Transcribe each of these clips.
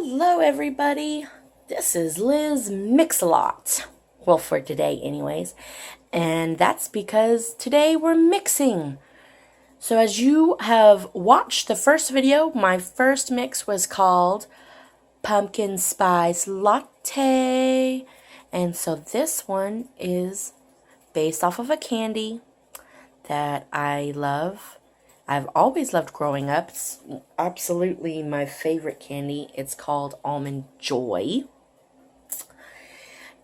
Hello everybody, this is Liz Mix-a-Lot, well for today anyways, and that's because today we're mixing. So as you have watched the first video, my first mix was called Pumpkin Spice Latte, and so this one is based off of a candy that I love. I've always loved growing up. It's absolutely my favorite candy. It's called Almond Joy.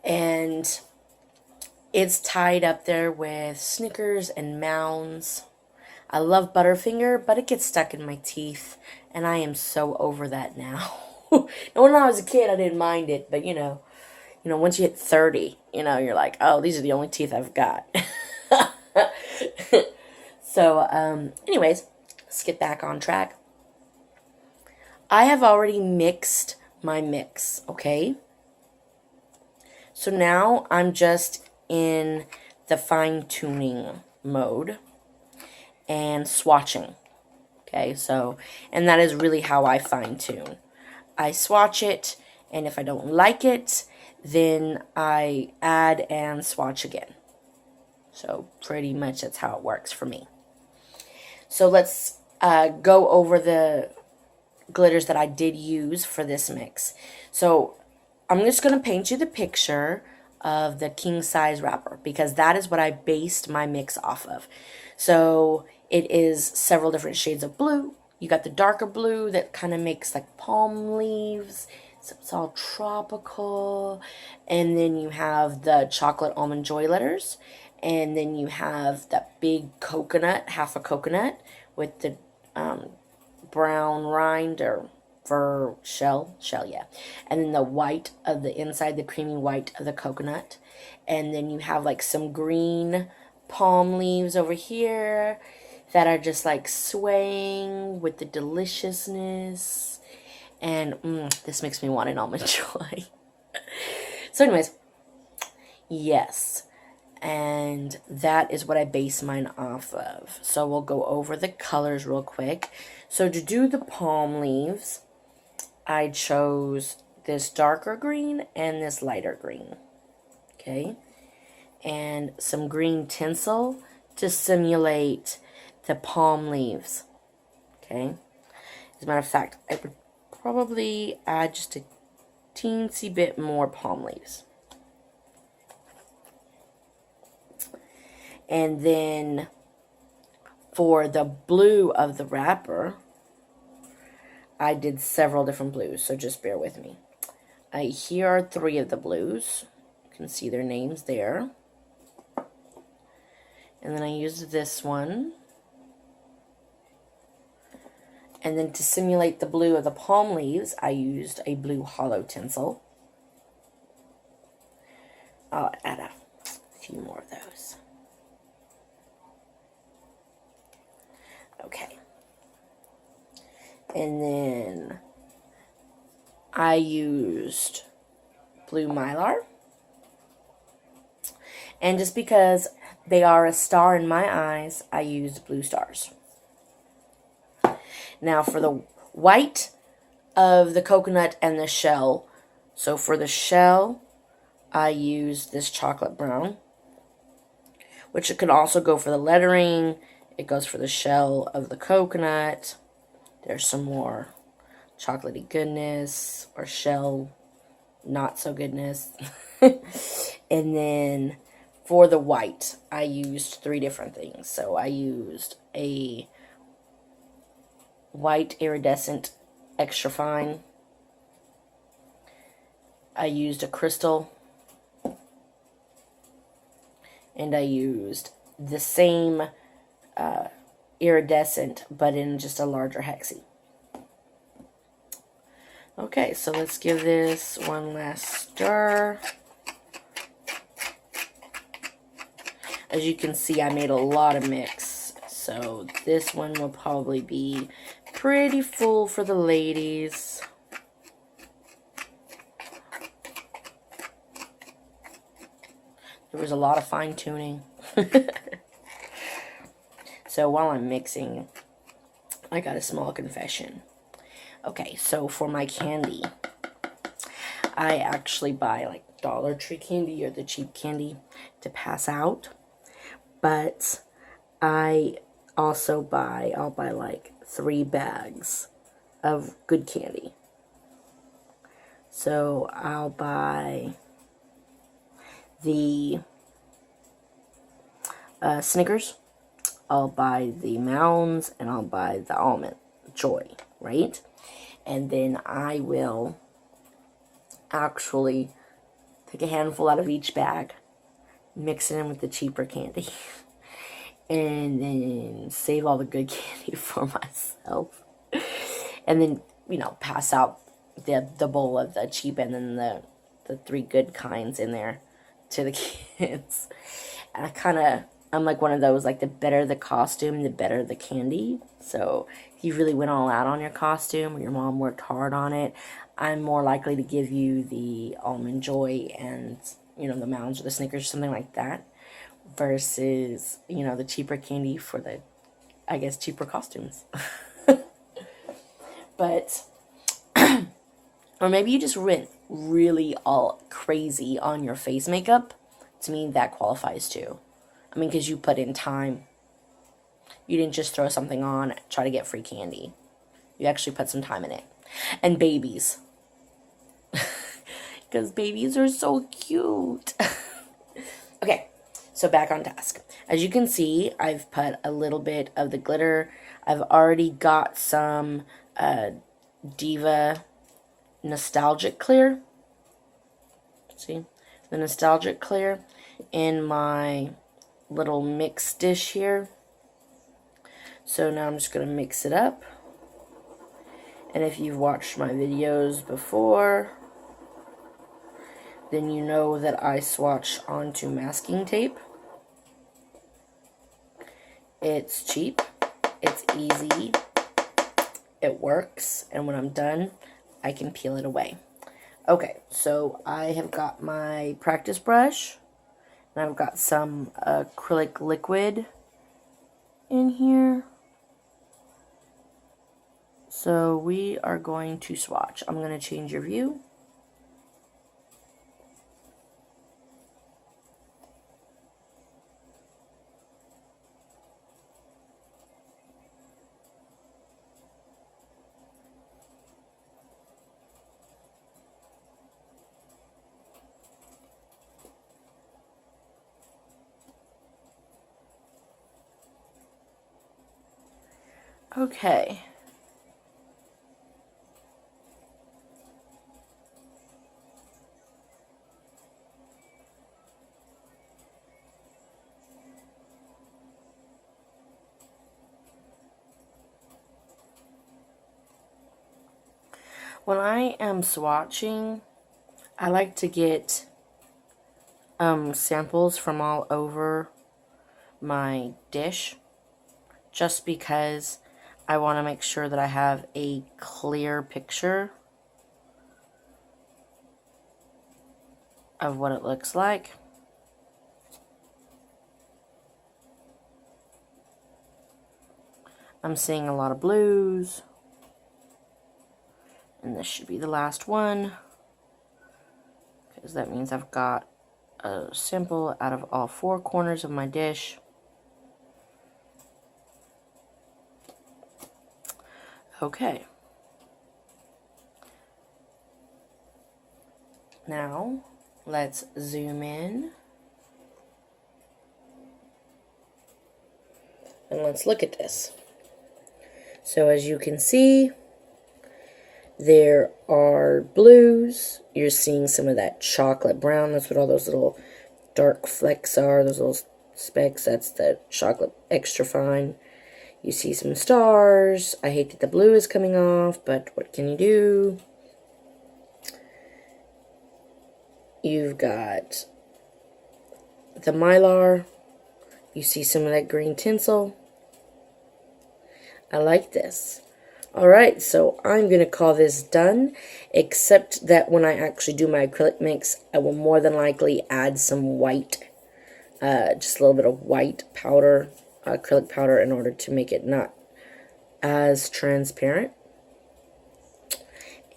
And it's tied up there with Snickers and Mounds. I love Butterfinger, but it gets stuck in my teeth. And I am so over that now. And when I was a kid, I didn't mind it. But, you know, once you hit 30, you're like, oh, these are the only teeth I've got. So, anyways, let's get back on track. I have already mixed my mix, okay? So now I'm just in the fine-tuning mode and swatching, okay? So, and that is really how I fine-tune. I swatch it, and if I don't like it, then I add and swatch again. So, pretty much that's how it works for me. So let's go over the glitters that I did use for this mix. So I'm just going to paint you the picture of the king size wrapper because that is what I based my mix off of. So it is several different shades of blue. You got the darker blue that kind of makes like palm leaves. So it's all tropical. And then you have the chocolate almond joy letters. And then you have that big coconut, half a coconut, with the brown rind or fur shell, yeah. And then the white of the inside, the creamy white of the coconut. And then you have like some green palm leaves over here that are just like swaying with the deliciousness. And this makes me want an almond joy. So anyways, yes. And that is what I base mine off of. So we'll go over the colors real quick. So to do the palm leaves, I chose this darker green and this lighter green. Okay. And some green tinsel to simulate the palm leaves. Okay. As a matter of fact, I would probably add just a teensy bit more palm leaves. And then for the blue of the wrapper, I did several different blues, so just bear with me. Here are 3 of the blues. You can see their names there. And then I used this one. And then to simulate the blue of the palm leaves, I used a blue hollow tinsel. I'll add a few more of those. Okay. And then I used blue mylar. And just because they are a star in my eyes, I used blue stars. Now for the white of the coconut and the shell. So for the shell, I used this chocolate brown. Which it could also go for the lettering. It goes for the shell of the coconut. There's some more chocolatey goodness or shell not so goodness. And then for the white, I used 3 different things. So I used a white iridescent extra fine. I used a crystal. And I used the same iridescent, but in just a larger hexie. Okay, so let's give this one last stir. As you can see, I made a lot of mix, so this one will probably be pretty full for the ladies. There was a lot of fine-tuning. So while I'm mixing, I got a small confession. Okay, so for my candy, I actually buy like Dollar Tree candy or the cheap candy to pass out. But I also I'll buy like 3 bags of good candy. So I'll buy the Snickers, I'll buy the Mounds, and I'll buy the Almond Joy, right? And then I will actually take a handful out of each bag, mix it in with the cheaper candy, and then save all the good candy for myself. And then, pass out the bowl of the cheap and then the 3 good kinds in there to the kids. And I'm like one of those, like, the better the costume, the better the candy. So if you really went all out on your costume or your mom worked hard on it, I'm more likely to give you the Almond Joy and, the Mounds or the Snickers or something like that versus, the cheaper candy for the, I guess, cheaper costumes. But, or maybe you just went really all crazy on your face makeup. To me, that qualifies too. I mean, because you put in time. You didn't just throw something on, try to get free candy. You actually put some time in it. And babies. Because babies are so cute. Okay, so back on task. As you can see, I've put a little bit of the glitter. I've already got some Diva Nostalgic Clear. See? The Nostalgic Clear in my little mix dish here. So now I'm just going to mix it up. And if you've watched my videos before, then you know that I swatch onto masking tape. It's cheap, it's easy, it works, and when I'm done, I can peel it away. Okay, so I have got my practice brush, and I've got some acrylic liquid in here. So we are going to swatch. I'm going to change your view. Okay. When I am swatching, I like to get samples from all over my dish, just because I want to make sure that I have a clear picture of what it looks like. I'm seeing a lot of blues, and this should be the last one, because that means I've got a sample out of all 4 corners of my dish. Okay. Now, let's zoom in. And let's look at this. So as you can see, there are blues. You're seeing some of that chocolate brown. That's what all those little dark flecks are. Those little specks. That's the chocolate extra fine. You see some stars. I hate that the blue is coming off, but what can you do? You've got the Mylar. You see some of that green tinsel. I like this. Alright, so I'm going to call this done, except that when I actually do my acrylic mix, I will more than likely add some white, just a little bit of white powder, acrylic powder, in order to make it not as transparent.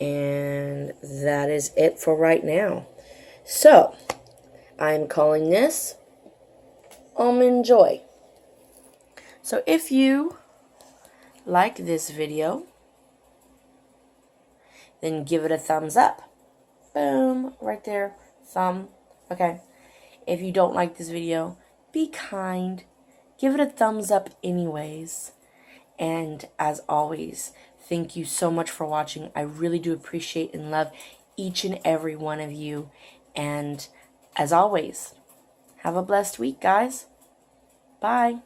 And that is it for right now. So, I'm calling this Almond Joy. So if you like this video, then give it a thumbs up. Boom, right there, thumb. Okay. If you don't like this video, be kind. Give it a thumbs up anyways. And as always, thank you so much for watching. I really do appreciate and love each and every one of you. And as always, have a blessed week, guys. Bye.